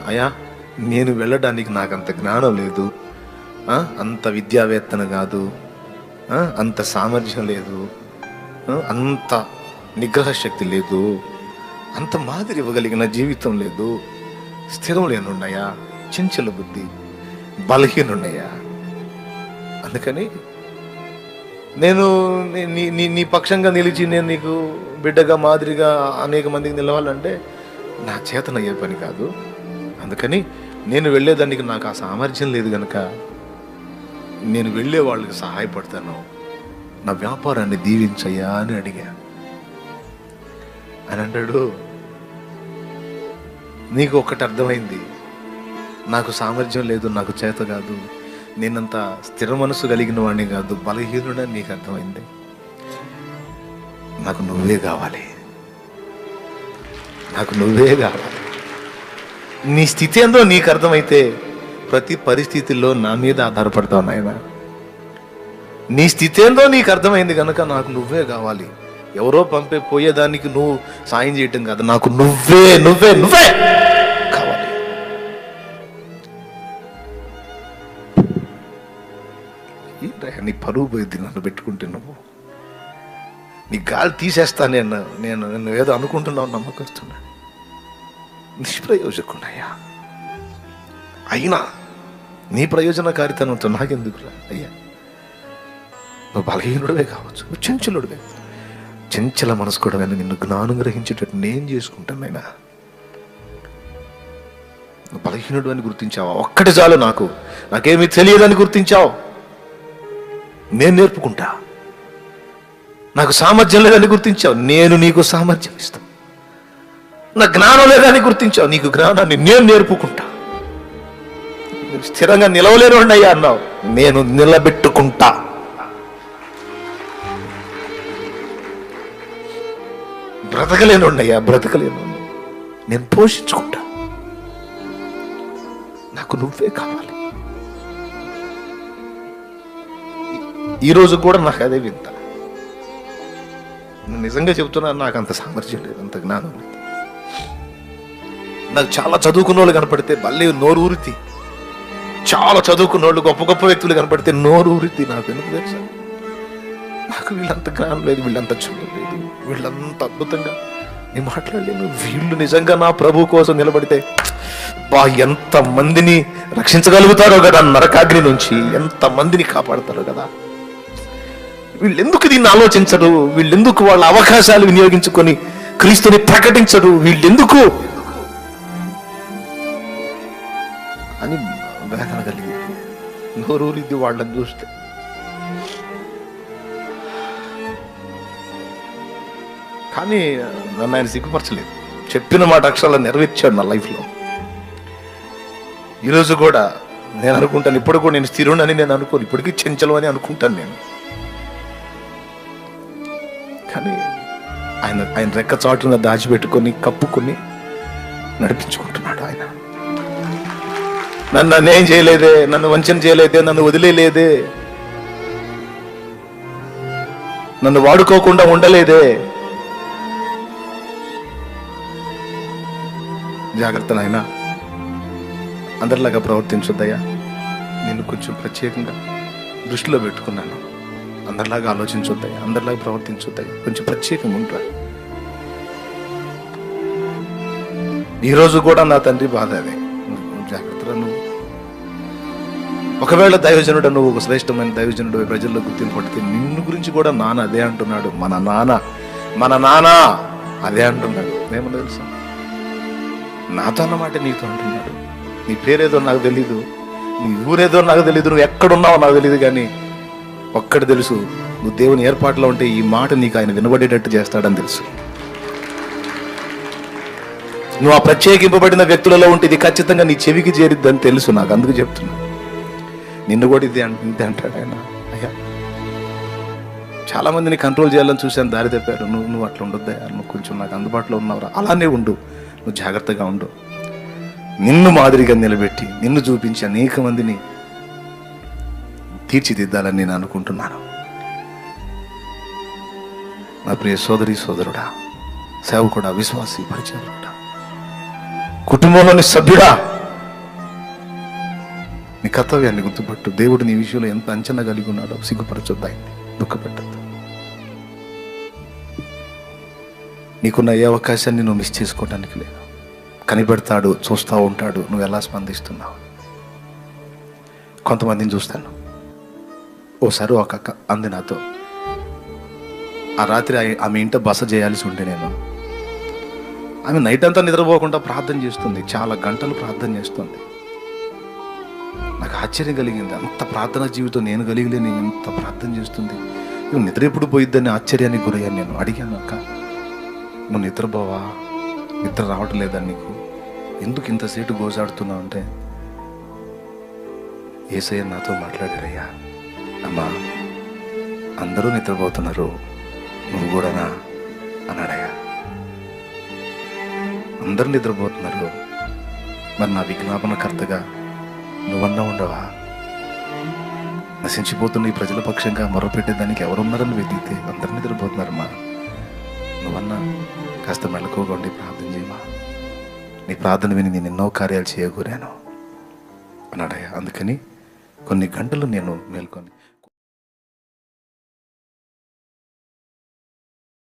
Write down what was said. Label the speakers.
Speaker 1: అయ్యా నేను వెళ్ళడానికి నాకు అంత జ్ఞానం లేదు, అంత విద్యావేత్తన కాదు, అంత సామర్థ్యం లేదు, అంత నిగ్రహ శక్తి లేదు, అంత మాదిరి ఇవ్వగలిగిన జీవితం లేదు, స్థిరం లేనున్నాయా, చంచల బుద్ధి, బలహీనున్నాయా. అందుకని నేను నీ పక్షంగా నిలిచి నేను నీకు బిడ్డగా మాదిరిగా అనేక మందికి నిలవాలంటే నా చేతనయ్యే పని కాదు. అందుకని నేను వెళ్ళేదానికి నాకు ఆ సామర్థ్యం లేదు కనుక నేను వెళ్ళే వాళ్ళకి సహాయపడతాను, నా వ్యాపారాన్ని దీవించయ్యా అని అడిగా. అని అంటాడు, నీకు ఒక్కటి అర్థమైంది, నాకు సామర్థ్యం లేదు, నాకు చేత కాదు, నేనంత స్థిర మనసు కలిగిన వాడిని కాదు, బలహీనుడని నీకు అర్థమైంది. నాకు నువ్వే కావాలి, నాకు నువ్వే కావాలి. నీ స్థితి ఏందో నీకు అర్థమైతే ప్రతి పరిస్థితుల్లో నా మీద ఆధారపడతావు నాయన. నీ స్థితి ఏందో నీకు అర్థమైంది కనుక నాకు నువ్వే కావాలి. ఎవరో పోయేదానికి నువ్వు సాయం చేయటం కాదు, నాకు నువ్వే నువ్వే నువ్వే కావాలి. నీ పరువు పోయింది నన్ను పెట్టుకుంటే, నువ్వు నీ గాలి తీసేస్తా, నేను ఏదో అనుకుంటున్నావు, నమ్మకస్తున్నా, నిష్ప్రయోజకున్నాయా. అయినా నీ ప్రయోజనకారితనంతో నాకెందుకురా అయ్యా. నువ్వు బలహీనుడివే కావచ్చు, నువ్వు చంచలుడివే, చంచల మనసు కూడా నిన్ను జ్ఞానం గ్రహించేటట్టు నేను చేసుకుంటానైనా. నువ్వు బలహీనుడు అని గుర్తించావా, ఒక్కటి చాలు, నాకేమీ తెలియదని గుర్తించావు, నేను నేర్పుకుంటా. నాకు సామర్థ్యం లేదని గుర్తించావు, నేను నీకు సామర్థ్యం ఇస్తాను. నా జ్ఞానం లేదని గుర్తించావు, నీకు జ్ఞానాన్ని నేను నేర్పుకుంటా. స్థిరంగా నిలవలేను అయ్యా అన్నావు, నేను నిలబెట్టుకుంటా. బ్రతకలేను అయ్యా, బ్రతకలేను, నేను పోషించుకుంటా. నాకు నువ్వే కావాలి. ఈరోజు కూడా నాకు అదే వింత. నేను నిజంగా చెబుతున్నాను, నాకు అంత సామర్థ్యం లేదు, అంత జ్ఞానం లేదు. నాకు చాలా చదువుకున్న వాళ్ళు కనపడితే భలే నోరు ఊరితి, చాలా చదువుకున్న వాళ్ళు గొప్ప గొప్ప వ్యక్తులు కనపడితే నోరు ఊరితి. నాకు ఎందుకు తెలుసా, నాకు వీళ్ళంత జ్ఞానం లేదు, వీళ్ళంత చదువు లేదు, వీళ్ళంత అద్భుతంగా నేను మాట్లాడలేను. వీళ్ళు నిజంగా నా ప్రభు కోసం నిలబడితే ఎంత మందిని రక్షించగలుగుతారో కదా, నరకాగ్ని నుంచి ఎంత మందిని కాపాడతారో కదా. వీళ్ళెందుకు దీన్ని ఆలోచించరు, వీళ్ళెందుకు వాళ్ళ అవకాశాలు వినియోగించుకొని క్రీస్తుని ప్రకటించరు, వీళ్ళెందుకు అని వేదన కలిగి నోరూరిద్ది వాళ్ళని చూస్తే. కానీ నన్ను ఆయన సిగ్గుపరచలేదు, చెప్పిన మాట అక్షరాలు నెరవేర్చాడు నా లైఫ్లో. ఈరోజు కూడా నేను అనుకుంటాను, ఇప్పుడు కూడా నేను స్థిరుడని నేను అనుకోను, ఇప్పటికీ చెంచలం అని అనుకుంటాను నేను. కానీ ఆయన రెక్క చాటున దాచిపెట్టుకొని కప్పుకొని నడిపించుకుంటున్నాడు ఆయన. నన్ను అన్యాయం చేయలేదే, నన్ను వంచన చేయలేదే, నన్ను వదిలేలేదే, నన్ను వాడుకోకుండా ఉండలేదే. జాగ్రత్త నాయనా, అందరిలాగా ప్రవర్తించొద్దయ్యా, నిన్ను కొంచెం ప్రత్యేకంగా దృష్టిలో పెట్టుకున్నాను. అందరిలాగా ఆలోచించొద్దయ్యా, అందరిలాగా ప్రవర్తించొద్దయ్యా, కొంచెం ప్రత్యేకంగా ఉంటా. ఈరోజు కూడా నా తండ్రి బాధ అదే. జాగ్రత్తగా నువ్వు ఒకవేళ దైవజనుడు, నువ్వు ఒక శ్రేష్టమైన దైవజనుడు ప్రజల్లో గుర్తింపు పడితే నిన్ను గురించి కూడా నాన్న అదే అంటున్నాడు. మన నాన్న అదే అంటున్నాడు. ఏమన్నా తెలుసా, నాతో అన్నమాట నీతో అంటున్నాడు. నీ పేరేదో నాకు తెలీదు, నీ ఊరేదో నాకు తెలీదు, నువ్వు ఎక్కడున్నావో నాకు తెలియదు, కానీ ఒక్కటి తెలుసు, నువ్వు దేవుని ఏర్పాటులో ఉంటే ఈ మాట నీకు ఆయన వినబడేటట్టు చేస్తాడని తెలుసు. నువ్వు ఆ ప్రత్యేకింపబడిన వ్యక్తులలో ఉంటే ఇది ఖచ్చితంగా నీ చెవికి చేరిద్దని తెలుసు నాకు. అందుకు చెప్తున్నా, నిన్ను కూడా ఇంతే అంటాడు ఆయన. అయ్యా, చాలా మందిని కంట్రోల్ చేయాలని చూశాను, దారి తప్పారు. నువ్వు అట్లా ఉండొద్దయ్యా, నువ్వు కొంచెం నాకు అందుబాటులో ఉన్నావురా, అలానే ఉండు, నువ్వు జాగ్రత్తగా ఉండు. నిన్ను మాదిరిగా నిలబెట్టి నిన్ను చూపించి అనేక మందిని తీర్చిదిద్దాలని నేను అనుకుంటున్నాను. నా ప్రియ సోదరి సోదరుడా, సేవకుడా, విశ్వాసి, పరిచయకుడా, కుటుంబంలోని సభ్యుడా, నీ కర్తవ్యాన్ని గుర్తుపట్టు. దేవుడు నీ విషయంలో ఎంత అంచనా కలిగి ఉన్నాడో సిగ్గుపరచొద్దు, ఆయన్ని దుఃఖపెట్టద్దు. నీకున్న ఏ అవకాశాన్ని నువ్వు మిస్ చేసుకోవడానికి లేదు. కనిపెడతాడు, చూస్తూ ఉంటాడు నువ్వు ఎలా స్పందిస్తున్నావు. కొంతమందిని చూస్తాను. ఓసారి ఒక అక్క అంది నాతో, ఆ రాత్రి ఆమె ఇంట బస చేయాల్సి ఉంటే నేను, ఆమె నైట్ అంతా నిద్రపోకుండా ప్రార్థన చేస్తుంది, చాలా గంటలు ప్రార్థన చేస్తుంది. నాకు ఆశ్చర్యం కలిగింది. అంత ప్రార్థనా జీవితం నేను కలిగిలేని ఎంత ప్రార్థన చేస్తుంది, ఇవి నిద్ర ఎప్పుడు పోయిద్దని ఆశ్చర్యానికి గురయ్యాను. నేను అడిగాను, అక్క నువ్వు నిద్రపోవా, నిద్ర రావటం లేదా నీకు, ఎందుకు ఇంతసేపు గోజాడుతున్నావు అంటే, యేసయ్య నాతో మాట్లాడారయ్యా, అమ్మా అందరూ నిద్రపోతున్నారు, నువ్వు కూడానా అన్నాడయ్యా. అందరూ నిద్రపోతున్నారు, మరి నా విజ్ఞాపనకర్తగా నువ్వన్నా ఉండవా? నశించిపోతున్న ఈ ప్రజల పక్షంగా మొరపెట్టేదానికి ఎవరున్నారని వెతికితే అందరూ నిద్రపోతున్నారమ్మా, నువ్వన్నా కాస్త మెలకువగా ఉండి ప్రార్థన చేయమా, నీ ప్రార్థన విని నేను ఎన్నో కార్యాలు చేయకూరాను అన్నాడయ్యా. అందుకని కొన్ని గంటలు నేను మేల్కొని